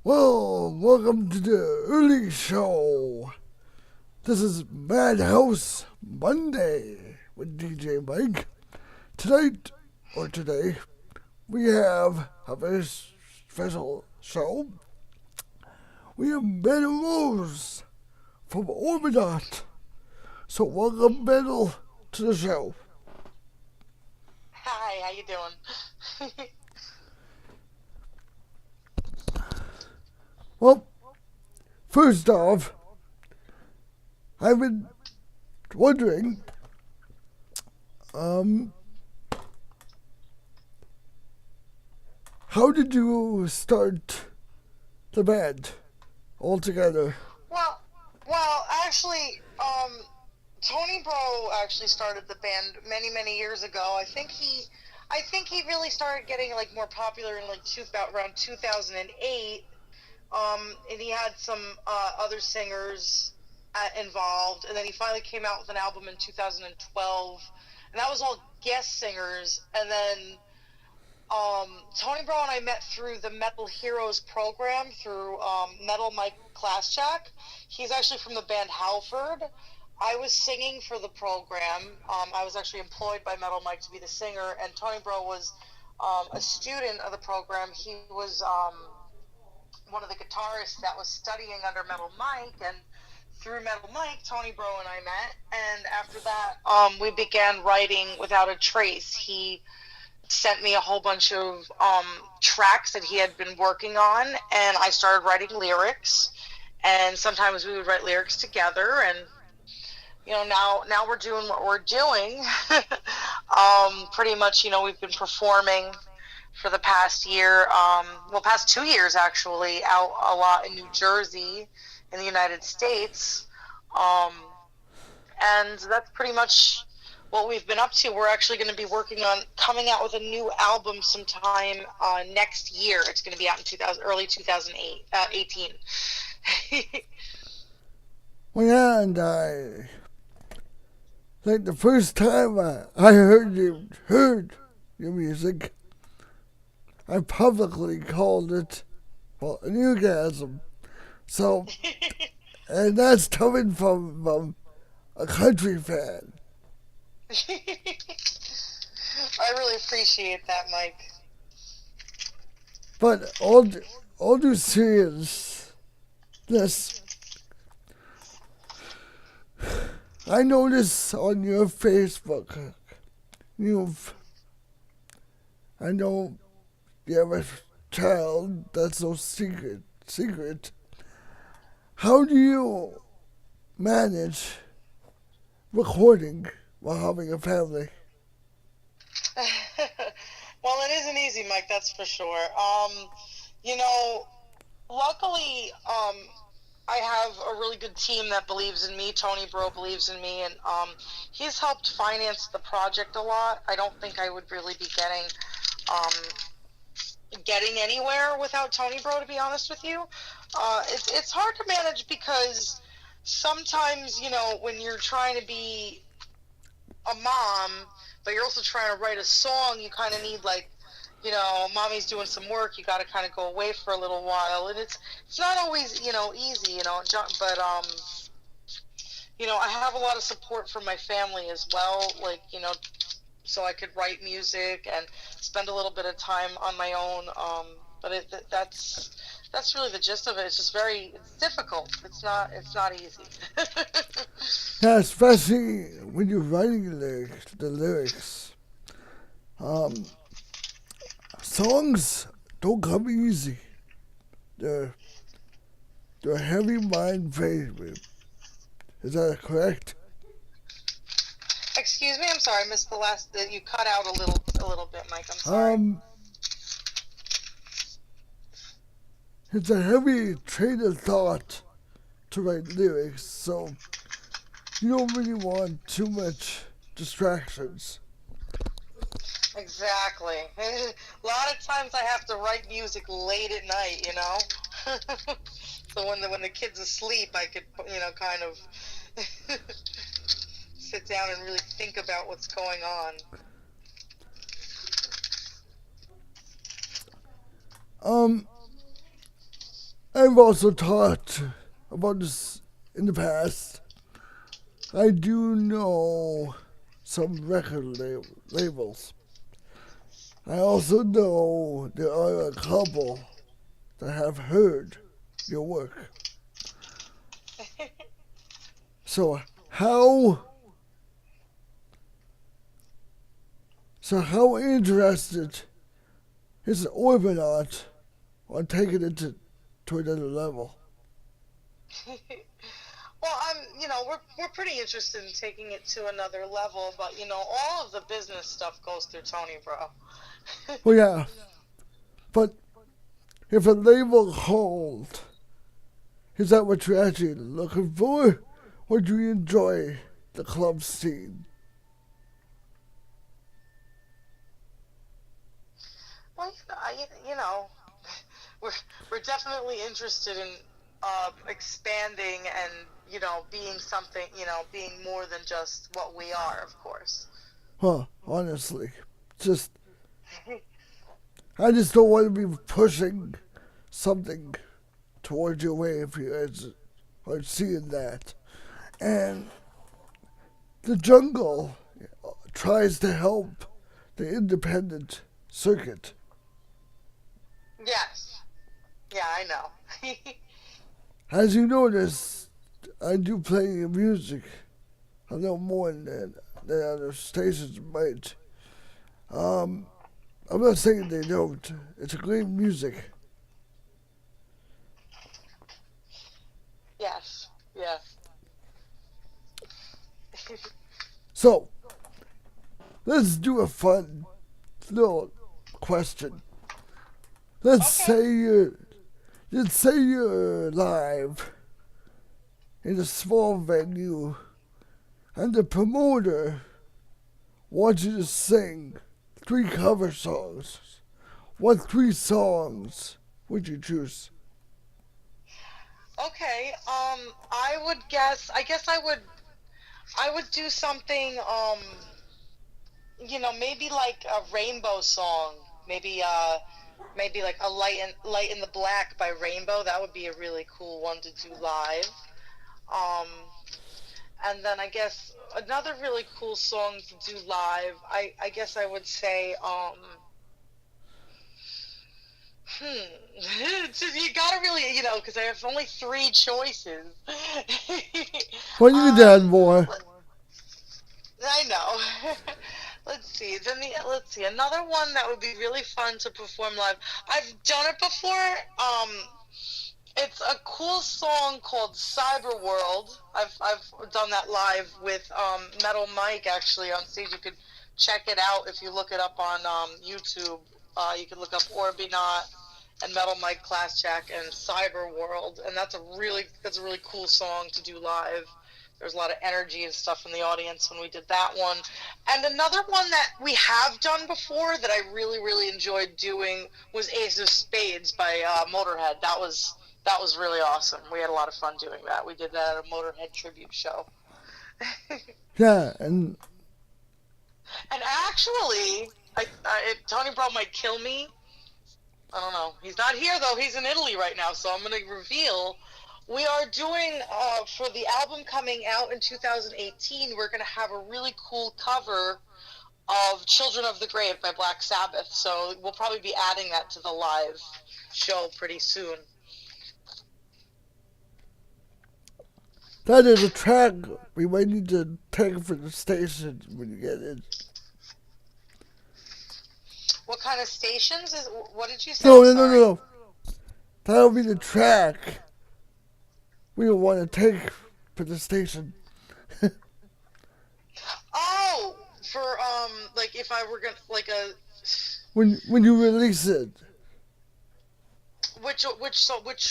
Well, welcome to the early show. This is Madhouse Monday with DJ Mike. Tonight, or today, we have a very special show. We have Metal Rose from Orbynot. So welcome, Metal, to the show. Hi, how you doing? Well, first off, I've been wondering, how did you start the band altogether? Actually, Tony Bro actually started the band many years ago. I think he really started getting like more popular in like around 2008. And he had some other singers involved, and then he finally came out with an album in 2012, and that was all guest singers. And then Tony Bro and I met through the Metal Heroes program through Metal Mike Klaschak. He's actually from the band Halford. I was singing for the program. I was actually employed by Metal Mike to be the singer, and Tony Bro was a student of the program. He was one of the guitarists that was studying under Metal Mike, and through Metal Mike, Tony Bro and I met, and after that, we began writing Without a Trace. He sent me a whole bunch of tracks that he had been working on, and I started writing lyrics, and sometimes we would write lyrics together, and now we're doing what we're doing. Pretty much, we've been performing for the past year, past 2 years actually, out a lot in New Jersey, in the United States, and that's pretty much what we've been up to. We're actually going to be working on coming out with a new album sometime next year. It's going to be out in early 2018. Well, yeah, and I like the first time I heard your music, I publicly called it, well, an orgasm. So, and that's coming from a country fan. I really appreciate that, Mike. But all due seriousness, I noticed on your Facebook, I know you have a child that's no secret. How do you manage recording while having a family? Well, it isn't easy, Mike, that's for sure. Luckily, I have a really good team that believes in me. Tony Bro believes in me, and he's helped finance the project a lot. I don't think I would really be getting anywhere without Tony Bro, to be honest with you. It's hard to manage because sometimes, when you're trying to be a mom, but you're also trying to write a song, you kind of need, like, mommy's doing some work, you got to kind of go away for a little while, and it's not always, easy, but, I have a lot of support from my family as well, like, so I could write music and spend a little bit of time on my own, but that's really the gist of it. It's just it's difficult. It's not easy. Yeah, especially when you're writing the lyrics. Songs don't come easy. They're heavy mind frame. Is that correct? Excuse me, I'm sorry, I missed the last. You cut out a little bit, Mike. I'm sorry. It's a heavy train of thought to write lyrics, so you don't really want too much distractions. Exactly. A lot of times I have to write music late at night, so when the kid's asleep, I could, kind of sit down and really think about what's going on. I've also taught about this in the past. I do know some record labels. I also know there are a couple that have heard your work. So how interested is Orbynot on taking it to another level? Well, we're pretty interested in taking it to another level, but all of the business stuff goes through Tony, bro. Well, yeah, but if a label called, is that what you're actually looking for? Or do you enjoy the club scene? Well, we're we're definitely interested in expanding and being something, being more than just what we are, of course. Huh, honestly, just, I just don't want to be pushing something towards your way if you guys are seeing that. And the jungle tries to help the independent circuit. Yes. Yeah, I know. As you notice, I do play music a little more than other stations might. I'm not saying they don't. It's a great music. Yes. Yeah. So, let's do a fun little question. Let's Okay. say you're live in a small venue and the promoter wants you to sing 3 cover songs. What 3 songs would you choose? Okay. I guess I would do something. Maybe like a rainbow song. Maybe like a light in the black by Rainbow. That would be a really cool one to do live. Um, and then I guess another really cool song to do live. I guess I would say you gotta really, because I have only 3 choices. Well, you can add more. I know. Let's see another one that would be really fun to perform live. I've done it before. It's a cool song called Cyber World. I've done that live with Metal Mike actually on stage. You could check it out if you look it up on YouTube. You can look up Orbynot and Metal Mike Class Jack and Cyber World, and that's a really cool song to do live. There's a lot of energy and stuff in the audience when we did that one. And another one that we have done before that I really, really enjoyed doing was Ace of Spades by Motorhead. That was really awesome. We had a lot of fun doing that. We did that at a Motorhead tribute show. Yeah, and actually, Tony Bro might kill me. I don't know. He's not here though. He's in Italy right now, so I'm going to reveal. We are doing, for the album coming out in 2018, we're going to have a really cool cover of Children of the Grave by Black Sabbath. So we'll probably be adding that to the live show pretty soon. that is a track we might need to take for the station when you get in. What kind of stations? What did you say? No. That'll be the track we will want to take for the station. Oh, for like if I were gonna like a. When you release it. Which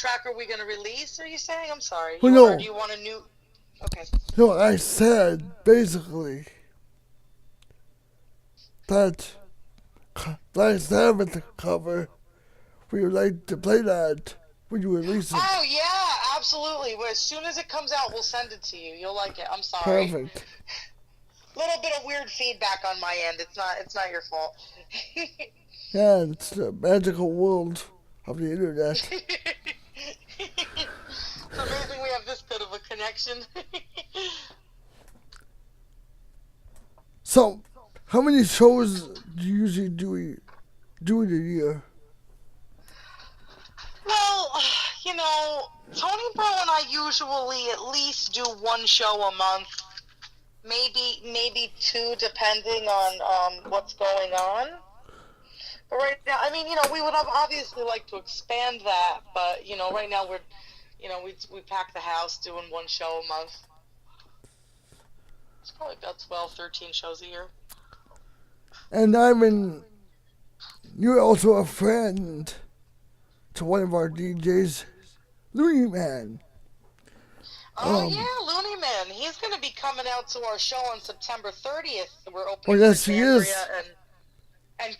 track are we gonna release? Are you saying? I'm sorry. Well, no. Or do you want a new? Okay. No, I said basically that Black Sabbath cover. We would like to play that when you release it. Oh yeah, absolutely. Well, as soon as it comes out, we'll send it to you. You'll like it. I'm sorry. Perfect. Little bit of weird feedback on my end. It's not your fault. Yeah, it's the magical world of the internet. It's amazing we have this good of a connection. So, how many shows do you usually do in a year? Well, you know, Tony Bro and I usually at least do one show a month, maybe two, depending on what's going on. But right now, I mean, we would have obviously like to expand that, but right now we're, we pack the house doing one show a month. It's probably about 12, 13 shows a year. And you're also a friend to one of our DJs, Looney Man. Oh yeah, Looney Man. He's going to be coming out to our show on September 30th. We're opening yes, for he is. and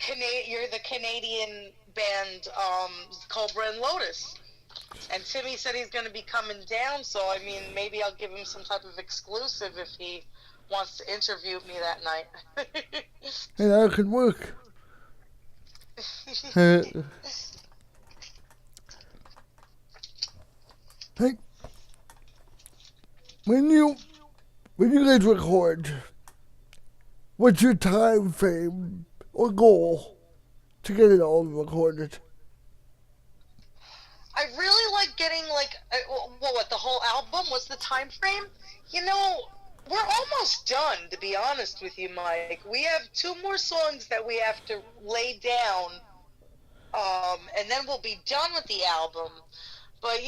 you're the Canadian band Kobra The Lotus. And Timmy said he's going to be coming down, so I mean, maybe I'll give him some type of exclusive if he wants to interview me that night. Hey, that could work. Hey, when you guys record, what's your time frame or goal to get it all recorded? I really like getting the whole album? What's the time frame? We're almost done, to be honest with you, Mike. We have 2 more songs that we have to lay down, and then we'll be done with the album. But,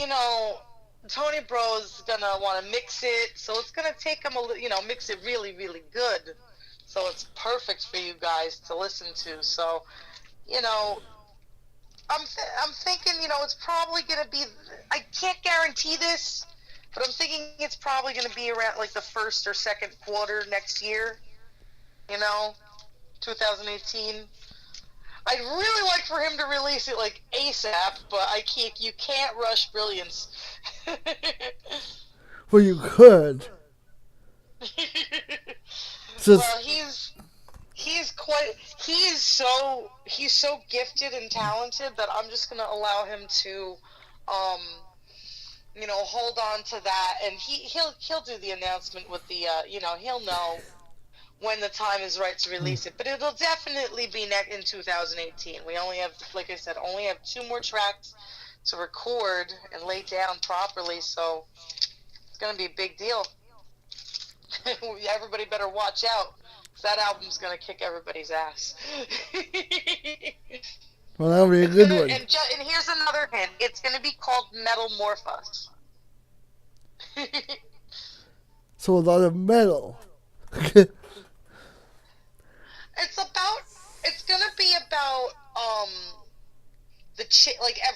Tony Bro's gonna want to mix it, so it's gonna take him mix it really, really good. So it's perfect for you guys to listen to. So, I'm thinking, it's probably going to be, I can't guarantee this, but I'm thinking it's probably going to be around like the first or second quarter next year, 2018. I'd really like for him to release it like ASAP, but you can't rush brilliance. Well, you could. Well, he's so gifted and talented that I'm just gonna allow him to hold on to that, and he'll do the announcement with the he'll know when the time is right to release it, but it'll definitely be in 2018. We only have, like I said, 2 more tracks to record and lay down properly, so it's gonna be a big deal. Everybody better watch out. That album's gonna kick everybody's ass. Well, that'll be a good one. And here's another hint. It's gonna be called Metalmorphos. So a lot of metal. It's gonna be about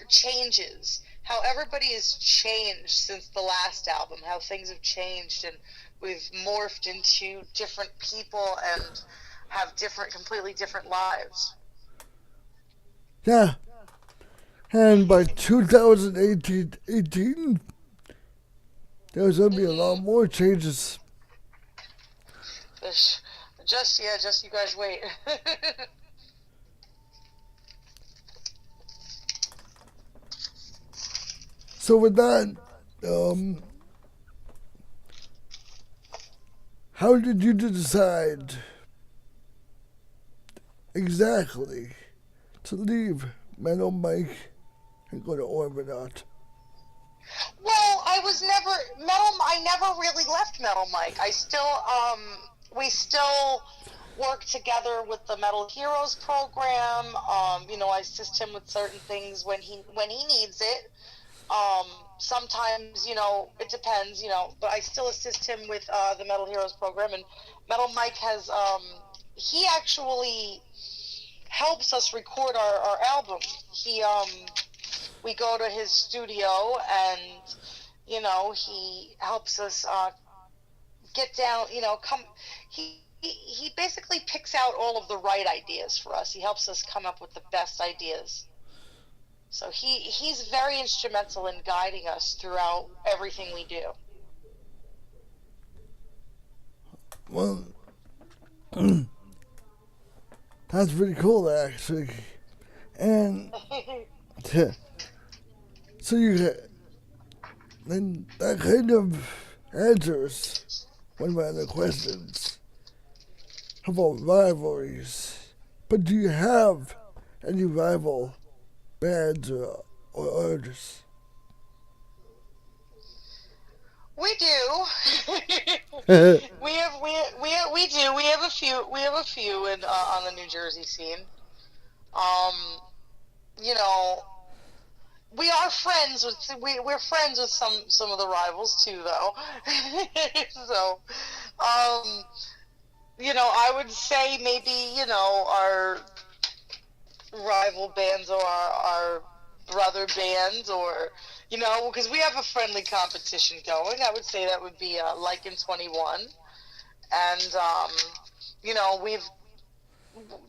changes. How everybody has changed since the last album. How things have changed, and we've morphed into different people and have completely different lives. Yeah. And by 2018, there's going to be a lot more changes. Just you guys wait. So with that, how did you decide exactly to leave Metal Mike and go to Orbynot? Well, I never really left Metal Mike. We still work together with the Metal Heroes program. I assist him with certain things when he needs it. Sometimes, it depends, but I still assist him with the Metal Heroes program. And Metal Mike has, he actually helps us record our album. We go to his studio and, he helps us get down, he basically picks out all of the right ideas for us. He helps us come up with the best ideas. So he's very instrumental in guiding us throughout everything we do. Well, that's pretty cool, actually. And so And that kind of answers one of my other questions about rivalries. But do you have any rival bands or artists? We do. We do. We have a few. We have a few in on the New Jersey scene. You know, we are friends with. We're friends with some of the rivals too, though. So, you know, I would say maybe, you know, our rival bands or our brother bands, or, you know, because we have a friendly competition going. I would say that would be Lycan 21. And, you know,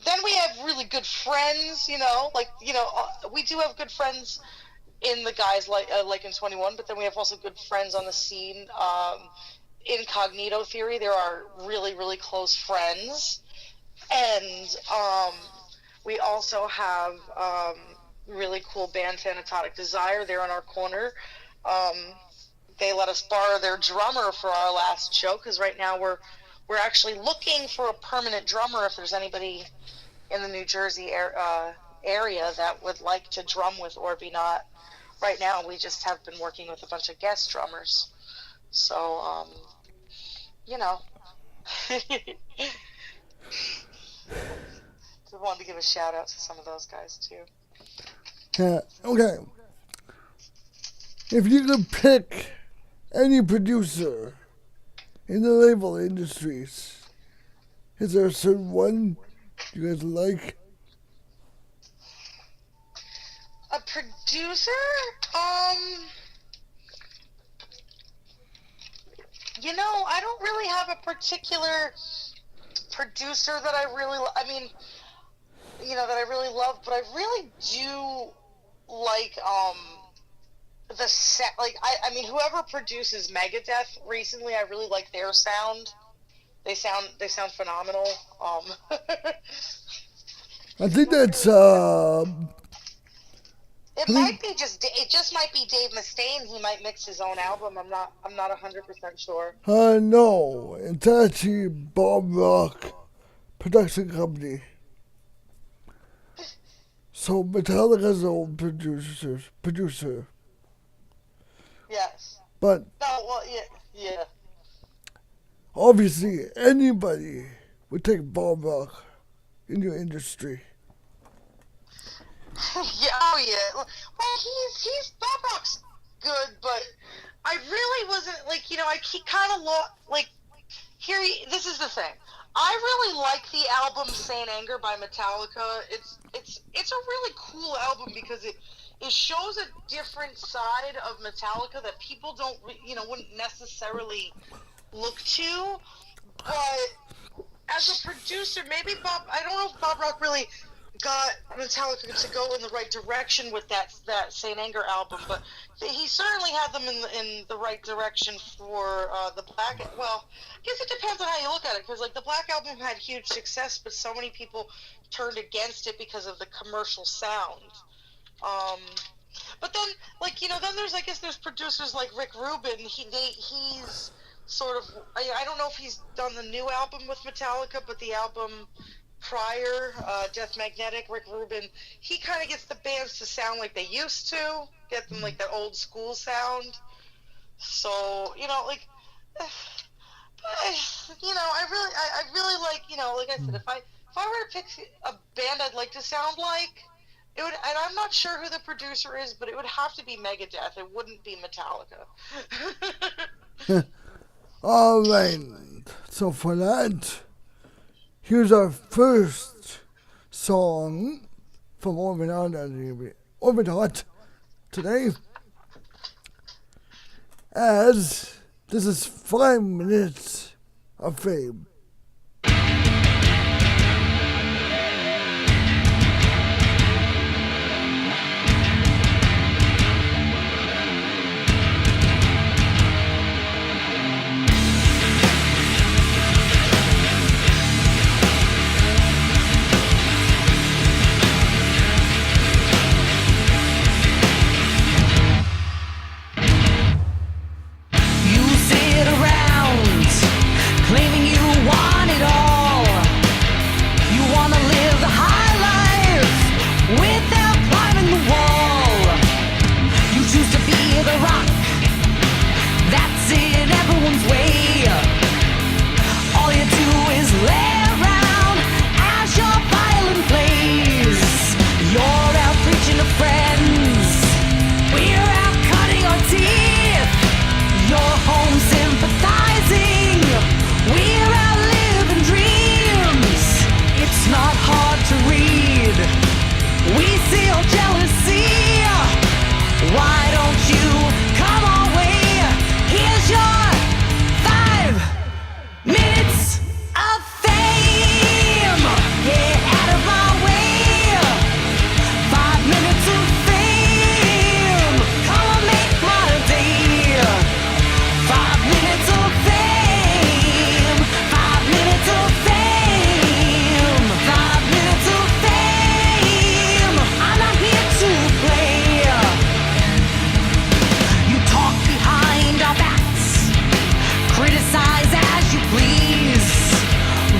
then we have really good friends, you know, like, you know, we do have good friends in the guys like in 21, but then we have also good friends on the scene. Incognito Theory, there are really, really close friends. And we also have really cool band Thanatotic Desire. They're in our corner. They let us borrow their drummer for our last show, because right now we're actually looking for a permanent drummer if there's anybody in the New Jersey area that would like to drum with Orbynot. Right now we just have been working with a bunch of guest drummers. So, you know. So I wanted to give a shout out to some of those guys too. Yeah, okay. If you could pick any producer in the label industries, is there a certain one you guys like? A producer? You know, I don't really have a particular producer that I really, you know, that I really love, but I really do like, the set, like, I mean, whoever produces Megadeth recently, I really like their sound. They sound phenomenal. I think that's, It just might be Dave Mustaine. He might mix his own album. I'm not 100% sure. no, it's actually Bob Rock production company. So Metallica's own producer. Yes. But No, well, yeah. obviously anybody would take Bob Rock in your industry. Yeah, oh yeah. Well, he's Bob Rock's good, but I really wasn't, like, you know, I kind of like, this is the thing. I really like the album Saint Anger by Metallica. It's a really cool album because it shows a different side of Metallica that people don't, you know, wouldn't necessarily look to. But as a producer, maybe I don't know if Bob Rock really got Metallica to go in the right direction with that Saint Anger album, but he certainly had them in the right direction for the Black. Well, I guess it depends on how you look at it, because like the Black album had huge success, but so many people turned against it because of the commercial sound. But then, like, you know, then there's producers like Rick Rubin. He's sort of, I don't know if he's done the new album with Metallica, but the album prior, Death Magnetic, Rick Rubin, he kind of gets the bands to sound like they used to, get them like that old school sound. So, you know, like, you know, I really like, you know, like I said, if I were to pick a band I'd like to sound like, it would, and I'm not sure who the producer is, but it would have to be Megadeth. It wouldn't be Metallica. All right. So for that, here's our first song from Orbynot today. As this is 5 minutes of fame. We see your jealousy. Why don't you come our way? Here's your 5 minutes of fame. Get out of my way. 5 minutes of fame. Come on, make my day. 5 minutes of fame. 5 minutes of fame. 5 minutes of fame. I'm not here to play. You talk behind our backs. Criticize as you please.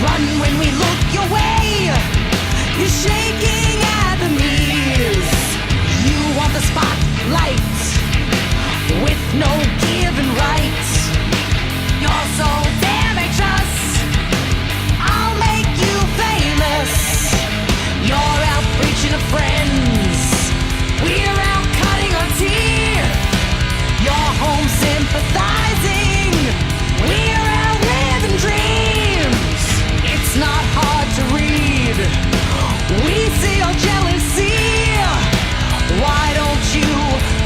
Run when we look your way. You're shaking at the knees. You want the spotlight with no given right. You're so damn anxious. I'll make you famous. You're out preaching to friends. We're out cutting our teeth. You're home sympathizing. We're out living dreams. It's not hard to read. We see your jealousy. Why don't you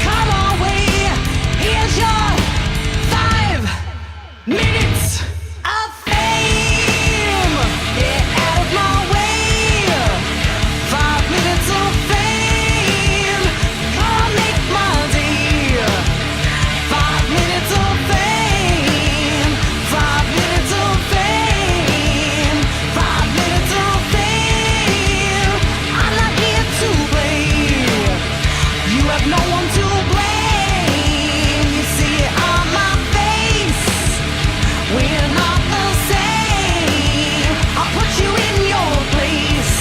come our way? Here's your 5 minutes of fame. Get out of my way. 5 minutes of fame. Come make my day. 5 minutes of fame. 5 minutes of fame. 5 minutes of fame. I'm not here to blame. You have no one to blame. You see it on my face. We're not the same. I'll put you in your place.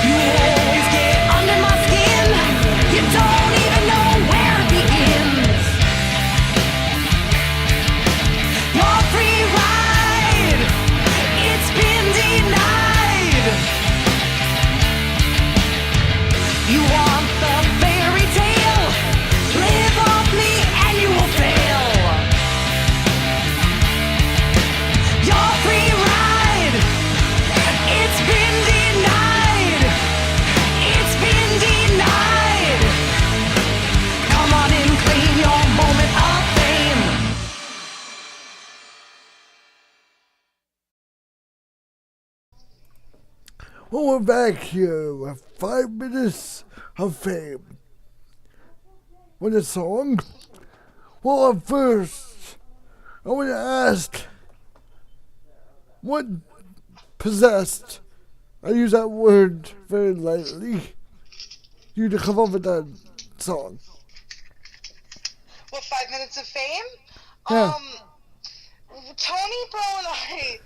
You always get under my skin. You don't even know where to begin. Your free ride, it's been denied. You want the fairy tale? Live off me and you will fail. Your free ride, it's been denied. It's been denied. Come on and claim your moment of fame. Well, we're back here with 5 minutes of fame. With a song. Well, at first, I want to ask, what possessed, I use that word very lightly, you to come up with that song? What, 5 minutes of fame? Yeah. Tony, bro, and I,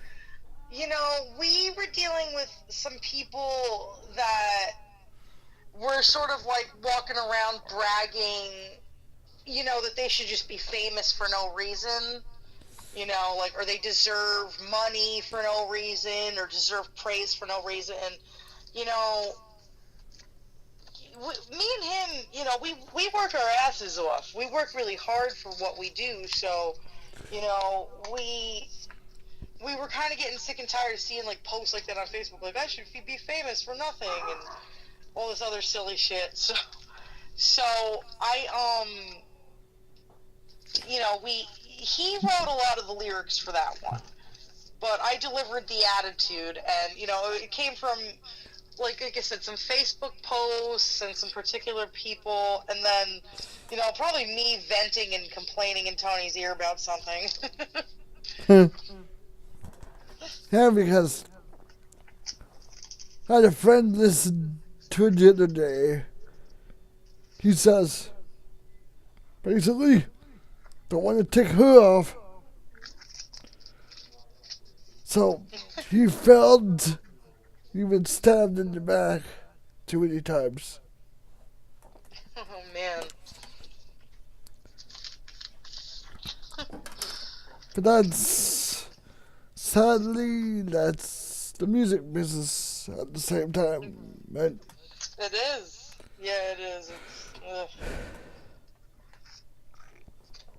we were dealing with some people that were sort of like walking around bragging, that they should just be famous for no reason, or they deserve money for no reason or deserve praise for no reason. And, me and him, we work our asses off. We work really hard for what we do. So, we were kind of getting sick and tired of seeing like posts like that on Facebook, like I should be famous for nothing and all this other silly shit. So I he wrote a lot of the lyrics for that one, but I delivered the attitude, and it came from like I said, some Facebook posts and some particular people, and then probably me venting and complaining in Tony's ear about something. Yeah, because I had a friend listen to it the other day. He says, basically, don't want to tick her off. So he felt you've been stabbed in the back too many times. Oh man. But that's sadly, the music business at the same time, right? It is. Yeah, it is.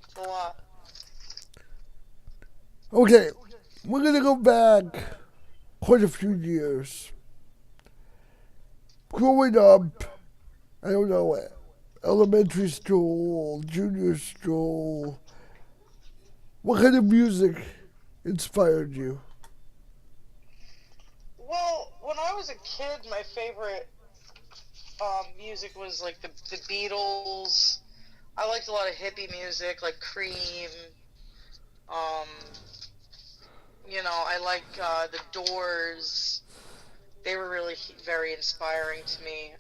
It's a lot. Okay, we're gonna go back quite a few years. Growing up, I don't know, elementary school, junior school, what kind of music inspired you? Well, when I was a kid, my favorite music was like the Beatles. I liked a lot of hippie music, like Cream. Um, I like the Doors. They were really very inspiring to me.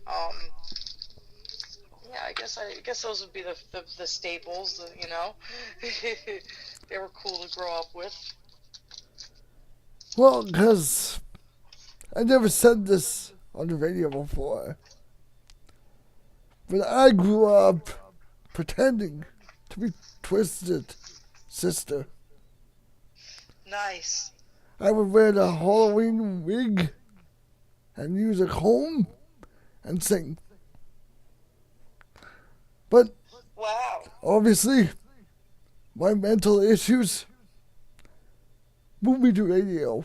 Yeah, I guess those would be the staples. They were cool to grow up with. Well, because I never said this on the radio before, but I grew up pretending to be Twisted Sister. Nice. I would wear the Halloween wig and use a comb and sing. But Wow. obviously, my mental issues moved me to radio.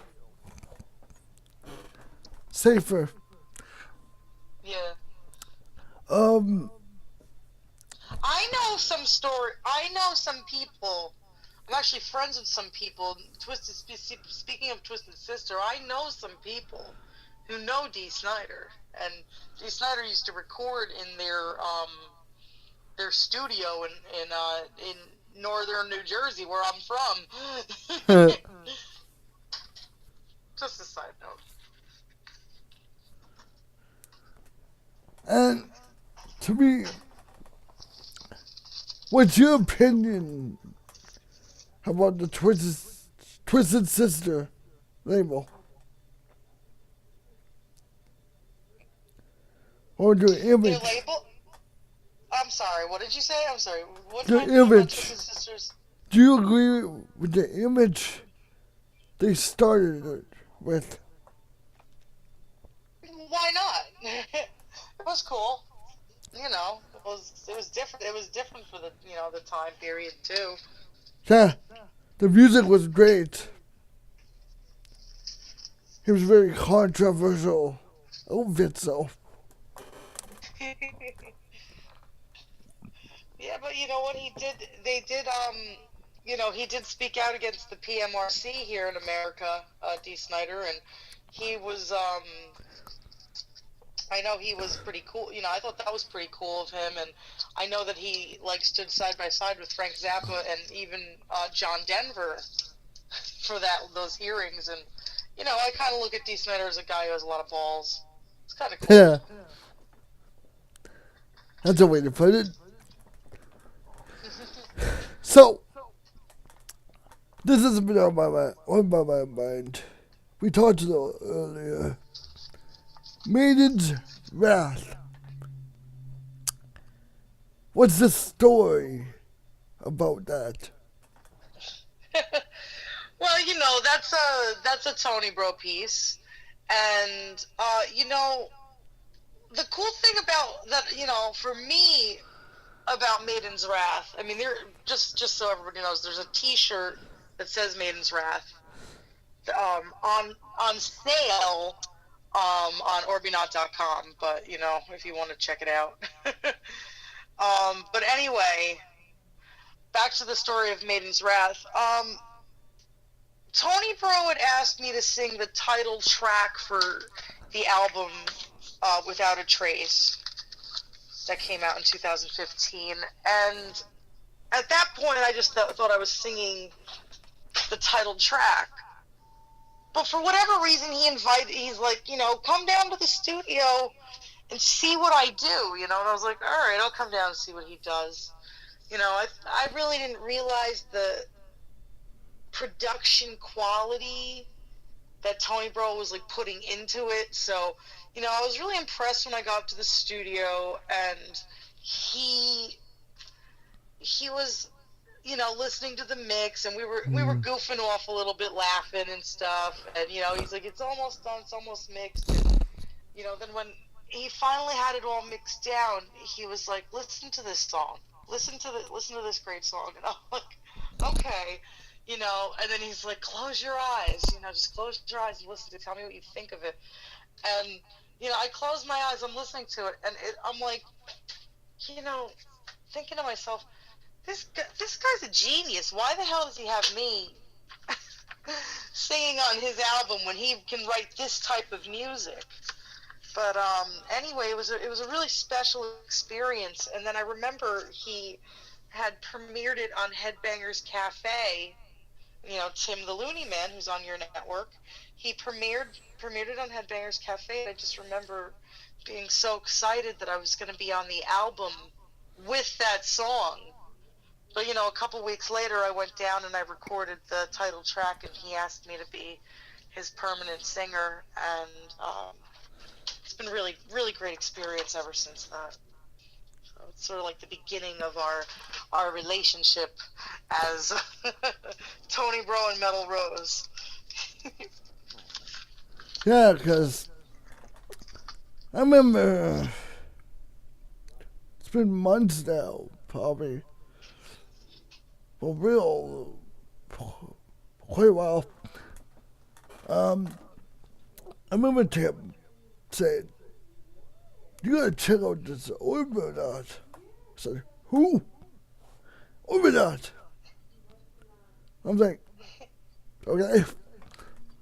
Safer. Yeah. I know some people. I'm actually friends with some people. Speaking of Twisted Sister, I know some people who know Dee Snider, and Dee Snider used to record in their studio in northern New Jersey, where I'm from. Just a side note. And to me, what's your opinion about the Twisted Sister label? Or the image? Their label? I'm sorry, what did you say? I'm sorry. What The do I think about image. Twisted Sisters? Do you agree with the image they started it with? Why not? It was cool. It was different. It was different for the the time period too. Yeah, the music was great. It was very controversial. A bit so. Yeah, but you know what he did? They did. He did speak out against the PMRC here in America, Dee Snider, and he was. I know he was pretty cool. I thought that was pretty cool of him, and I know that he stood side by side with Frank Zappa and even John Denver for those hearings. And I kind of look at Dee Snider as a guy who has a lot of balls. It's kind of cool. Yeah. That's a way to put it. So, this has been on my mind. We talked a little earlier. Maiden's Wrath. What's the story about that? Well, that's a Tony Bro piece, and the cool thing about that, for me, about Maiden's Wrath. I mean, there just so everybody knows, there's a T-shirt that says Maiden's Wrath on sale on Orbynot.com. But if you want to check it out. But anyway, back to the story of Maiden's Wrath. Tony Bro had asked me to sing the title track for the album Without a Trace that came out in 2015, and at that point I just thought I was singing the title track. But for whatever reason, he's like, come down to the studio and see what I do, and I was like, all right, I'll come down and see what he does. I really didn't realize the production quality that Tony Bro was like putting into it. So, you know, I was really impressed when I got to the studio, and he was, you know, listening to the mix, and we were goofing off a little bit, laughing and stuff. And you know, he's like, "It's almost done. It's almost mixed." And, you know, then when he finally had it all mixed down, he was like, "Listen to this song. Listen to this great song." And I'm like, "Okay." You know, and then he's like, "Close your eyes, you know, just close your eyes and listen to it. Tell me what you think of it." And, you know, I close my eyes, I'm listening to it, and I'm like, you know, thinking to myself, this guy's a genius. Why the hell does he have me singing on his album when he can write this type of music? But anyway, it was a really special experience. And then I remember he had premiered it on Headbangers Cafe. You know, Tim the Looney Man, who's on your network, he premiered it on Headbangers Cafe. I just remember being so excited that I was going to be on the album with that song. But, you know, a couple weeks later, I went down and I recorded the title track, and he asked me to be his permanent singer, and it's been really, really great experience ever since that. So it's sort of like the beginning of our relationship as Tony Bro and Metal Rose. Yeah, because I remember it's been months now, probably, for real, quite a while. I remember Tim saying, "You gotta check out this Orbynot." I said, "Who? Orbynot?" I'm like, "Okay."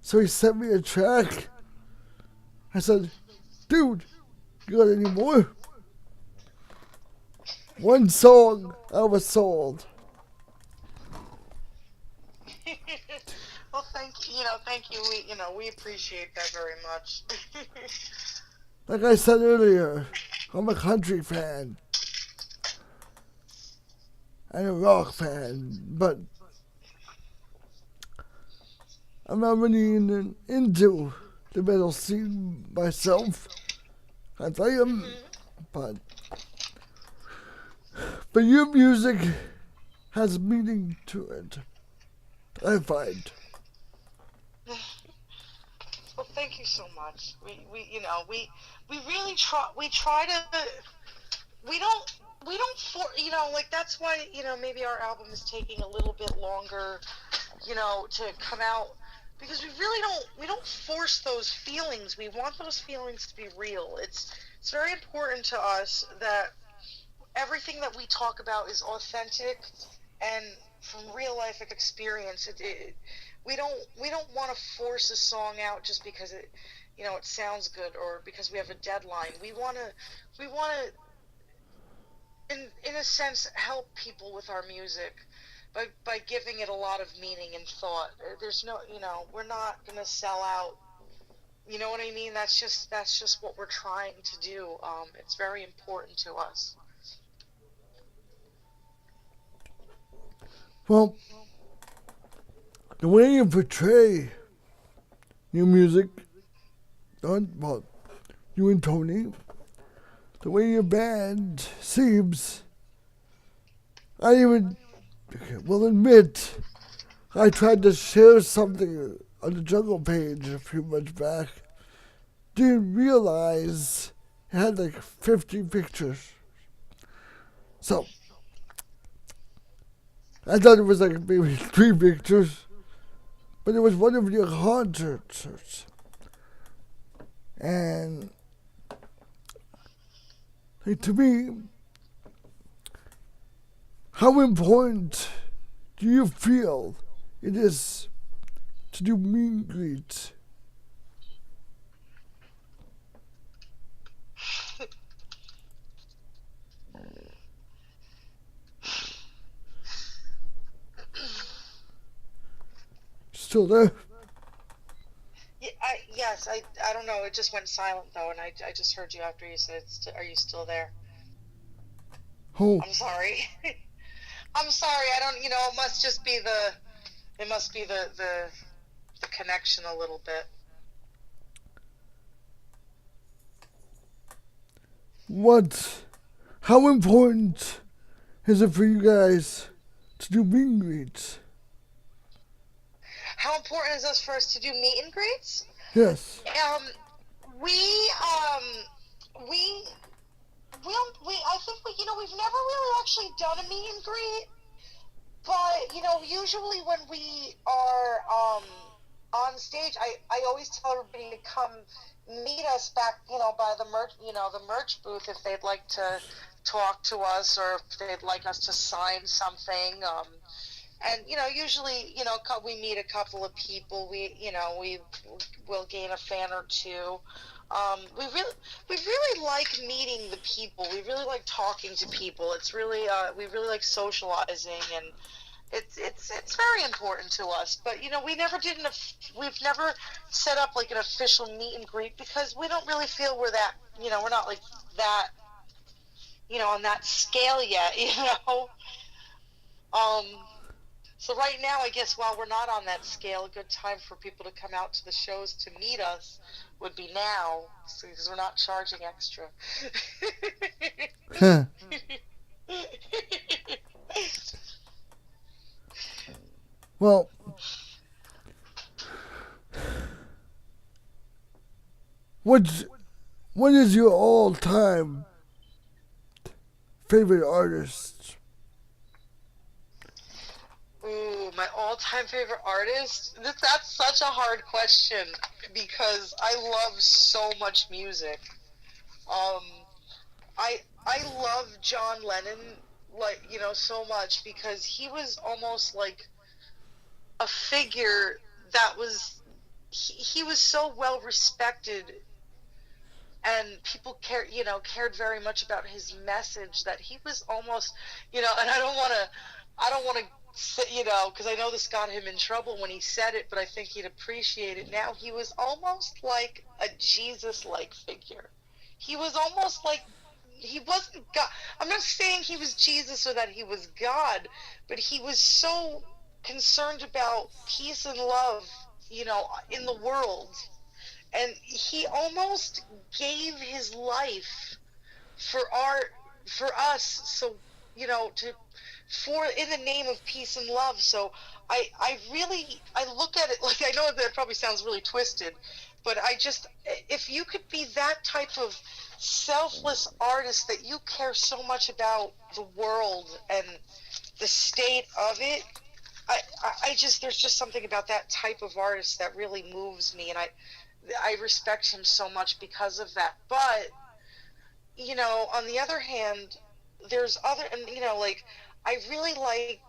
So he sent me a track. I said, "Dude, you got any more?" One song, I was sold. Well, thank you. We appreciate that very much. Like I said earlier, I'm a country fan and a rock fan, but I'm not really into the metal scene myself. I am, but your music has meaning to it, I find. Well, thank you so much. We really try. We try to. We don't. Like that's why maybe our album is taking a little bit longer, to come out, because we don't force those feelings. We want those feelings to be real. It's very important to us that everything that we talk about is authentic and from real life experience. We don't want to force a song out just because it sounds good or because we have a deadline. We want to in a sense help people with our music by giving it a lot of meaning and thought. There's no, we're not going to sell out. You know what I mean? That's just what we're trying to do. It's very important to us. Well, the way you portray your music, you and Tony, the way your band seems, I will admit, I tried to share something on the Jungle page a few months back. Didn't realize it had like 50 pictures. So, I thought it was like maybe 3 pictures, but it was one of your concerts. And to me, how important do you feel it is to do meet and greets? Still there? Yeah, yes, I don't know. It just went silent though, and I just heard you after you said, "Are you still there?" Oh. I'm sorry. I'm sorry. I don't. It must just be the connection a little bit. How important is it for you guys to do meet and greets? How important is it for us to do meet and greets? Yes. I think we've never really actually done a meet and greet, but usually when we are on stage, I always tell everybody to come meet us back, by the merch booth if they'd like to talk to us or if they'd like us to sign something. And usually, we meet a couple of people. We will gain a fan or two. We really like meeting the people. We really like talking to people. It's really we really like socializing, and it's very important to us. But we've never set up like an official meet and greet because we don't really feel we're that we're not like that on that scale yet. So right now, I guess while we're not on that scale, a good time for people to come out to the shows to meet us would be now, because we're not charging extra. Huh. Well, what is your all-time favorite artist? Ooh, my all-time favorite artist? That's such a hard question because I love so much music. I love John Lennon so much because he was almost like a figure that was he was so well respected, and people cared very much about his message that he was almost and I don't want to because I know this got him in trouble when he said it, but I think he'd appreciate it now. He was almost like a Jesus-like figure. He was almost like he wasn't God. I'm not saying he was Jesus or that he was God, but he was so concerned about peace and love, in the world. And he almost gave his life for us, so, in the name of peace and love. So I look at it like, I know that probably sounds really twisted, but if you could be that type of selfless artist that you care so much about the world and the state of it, there's just something about that type of artist that really moves me, and I respect him so much because of that. But on the other hand, there's other, and I really like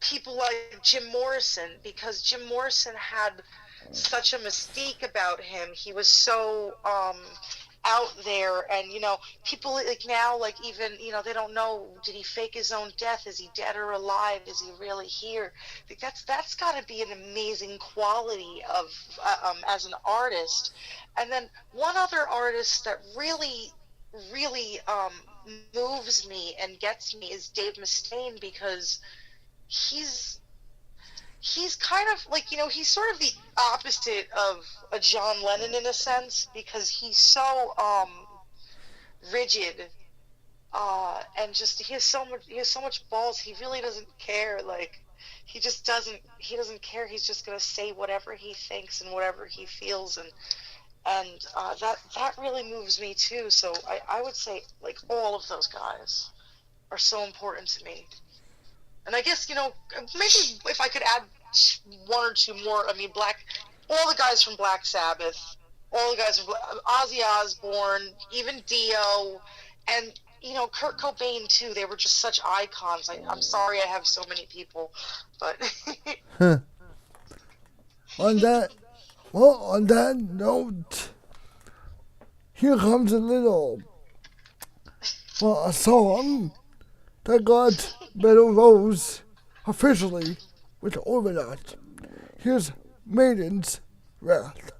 people like Jim Morrison, because Jim Morrison had such a mystique about him. He was so out there, and people like now, like even they don't know, did he fake his own death? Is he dead or alive? Is he really here? I think that's got to be an amazing quality of as an artist. And then one other artist that really moves me and gets me is Dave Mustaine, because he's kind of like, he's sort of the opposite of a John Lennon in a sense, because he's so rigid, and just he has so much balls. He really doesn't care. Like, he doesn't care. He's just gonna say whatever he thinks and whatever he feels, and that really moves me too. So I would say, like, all of those guys are so important to me. And I guess, maybe if I could add one or two more, I mean, all the guys from Black Sabbath, all the guys from Ozzy Osbourne, even Dio, and, Kurt Cobain too. They were just such icons. I'm sorry I have so many people, but... On that note, here comes a song that got Better Rose officially with Orbynot. Here's Maiden's Wrath.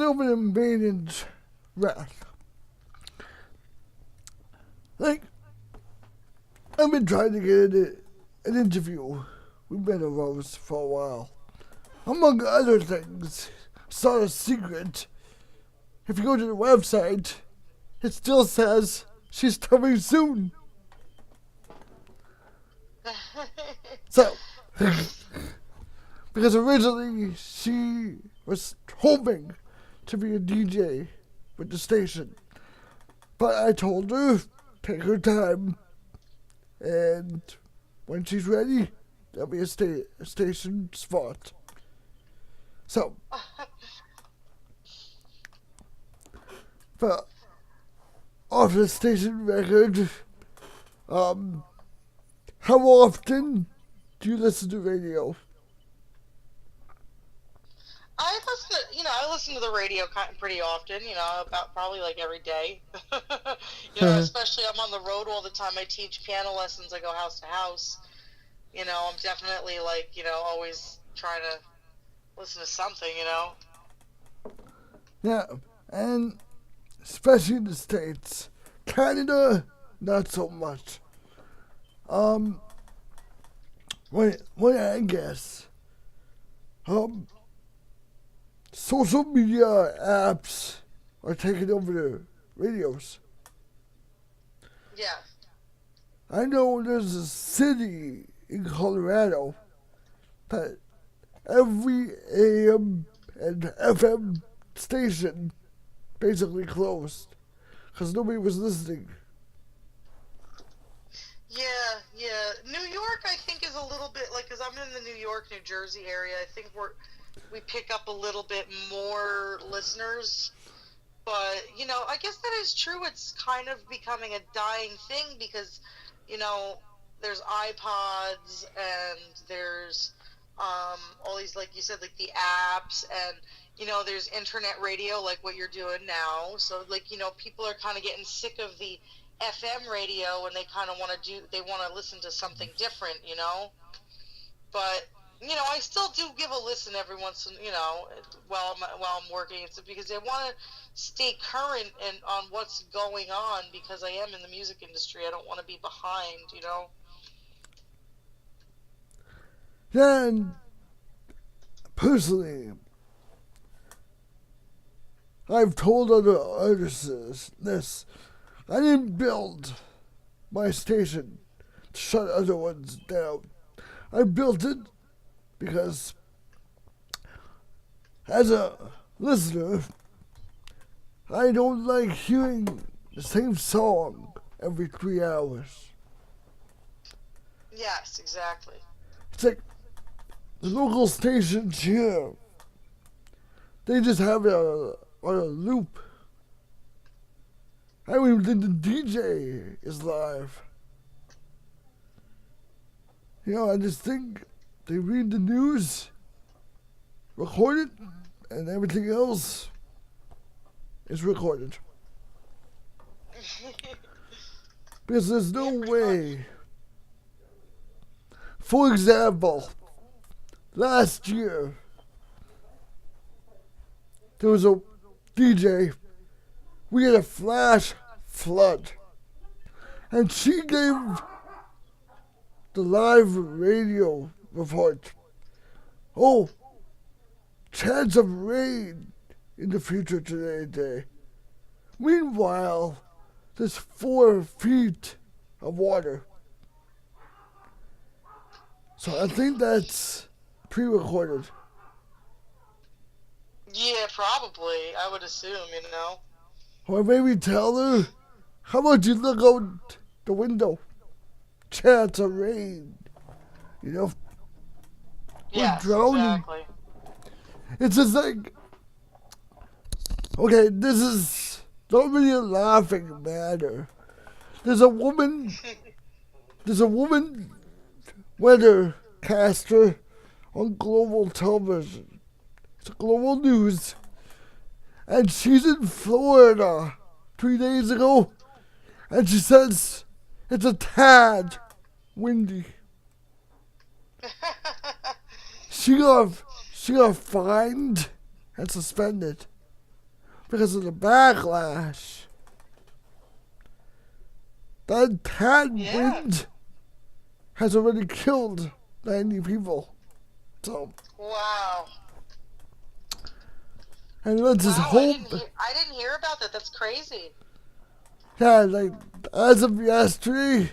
little bit of Maiden's wrath. Like, I've been trying to get an interview with Meadow Rose for a while. Among other things, it's not a secret. If you go to the website, it still says she's coming soon. So, because originally she was hoping to be a DJ with the station. But I told her, take her time. And when she's ready, there'll be a station spot. So, but off the station record, how often do you listen to radio? I listen to the radio pretty often, about probably like every day. Especially I'm on the road all the time. I teach piano lessons. I go house to house. I'm definitely always trying to listen to something, Yeah, and especially in the States. Canada, not so much. What I guess, social media apps are taking over the radios. Yeah. I know there's a city in Colorado that every AM and FM station basically closed because nobody was listening. Yeah. New York, I think, is a little bit because I'm in the New York, New Jersey area. I think we pick up a little bit more listeners. But, I guess that is true. It's kind of becoming a dying thing because, there's iPods and there's all these, like you said, like the apps and, there's internet radio like what you're doing now. So, people are kind of getting sick of the FM radio and they kind of want to listen to something different, But, I still do give a listen every once in, while I'm working. It's because I want to stay current on what's going on because I am in the music industry. I don't want to be behind, Yeah, and personally, I've told other artists this. I didn't build my station to shut other ones down. I built it because as a listener, I don't like hearing the same song every 3 hours. Yes, exactly. It's like the local stations here, they just have it on a loop. I don't even think the DJ is live. I just think they read the news, record it, and everything else is recorded. Because there's no way. For example, last year, there was a DJ. We had a flash flood. And she gave the live radio report. Oh, chance of rain in the future today. Meanwhile, there's 4 feet of water. So I think that's pre-recorded. Yeah, probably. I would assume, Or maybe tell her, how about you look out the window? Chance of rain. We're Yes, drowning. exactly. It's just like, okay, this is not really a laughing matter. There's a woman weathercaster on global television. It's global news. And she's in Florida 3 days ago. And she says it's a tad windy. She got fined and suspended. because of the backlash. That tad wind has already killed 90 people. So. Wow. And let's just hope. I didn't hear about that. That's crazy. Yeah, like, as of yesterday,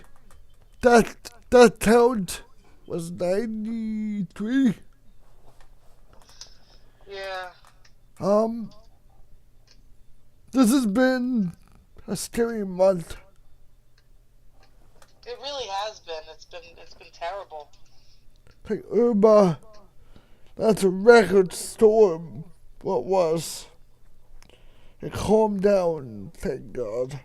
that count was 93. Yeah. This has been a scary month. It really has been. It's been terrible. Like Irma, that's a record storm. What was? It calmed down, thank God.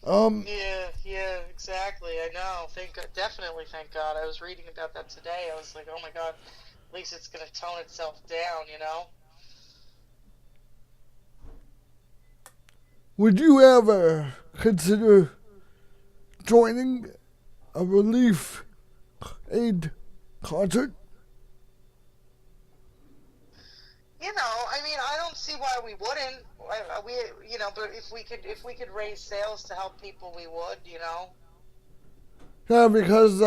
Yeah, exactly. I know. Definitely thank God. I was reading about that today. I was like, oh my God, at least it's gonna tone itself down, you know? Would you ever consider joining a relief aid concert? You know, I mean, I don't see why we wouldn't. But if we could raise sales to help people, we would, you know. Yeah, because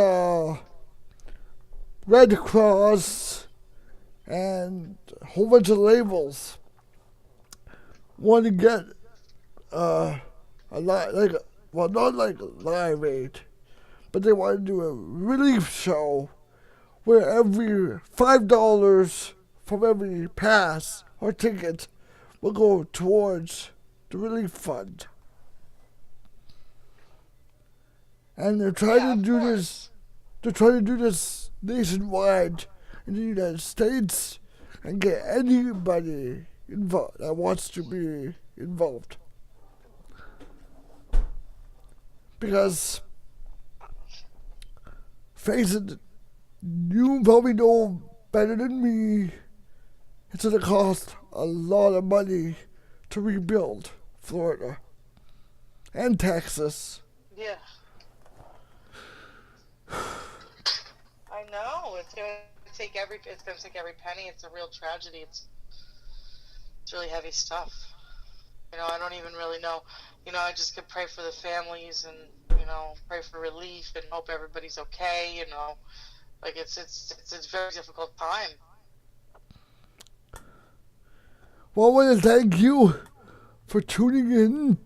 Red Cross and a whole bunch of labels want to get a lot, like, well, not like Live Aid, but they want to do a relief show where every $5 from every pass or ticket will go towards the relief fund. And they're trying to do this. They're trying to do this nationwide in the United States and get anybody involved that wants to be involved. Because, face it, you probably know better than me, it's going to cost a lot of money to rebuild Florida and Texas. Yeah. I know. It's gonna take every penny. It's a real tragedy. It's really heavy stuff. You know, I don't even really know. You know, I just could pray for the families and, you know, pray for relief and hope everybody's okay, you know. Like it's a very difficult time. Well, I want to thank you for tuning in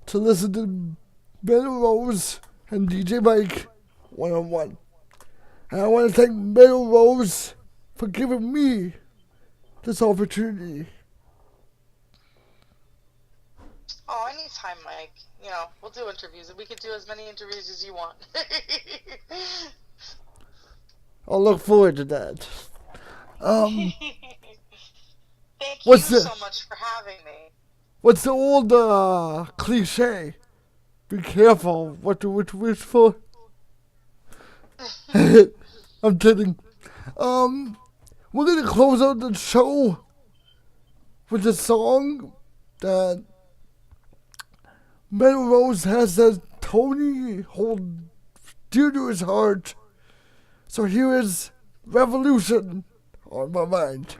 to listen to Meadow Rose and DJ Mike one-on-one. And I want to thank Meadow Rose for giving me this opportunity. Oh, anytime, Mike. You know, we'll do interviews. We can do as many interviews as you want. I'll look forward to that. Thank you so much for having me. What's the old cliche? Be careful what you wish for. I'm kidding. We're gonna close out the show with a song that Meadow Rose has said Tony hold dear to his heart. So here is Revolution on my mind.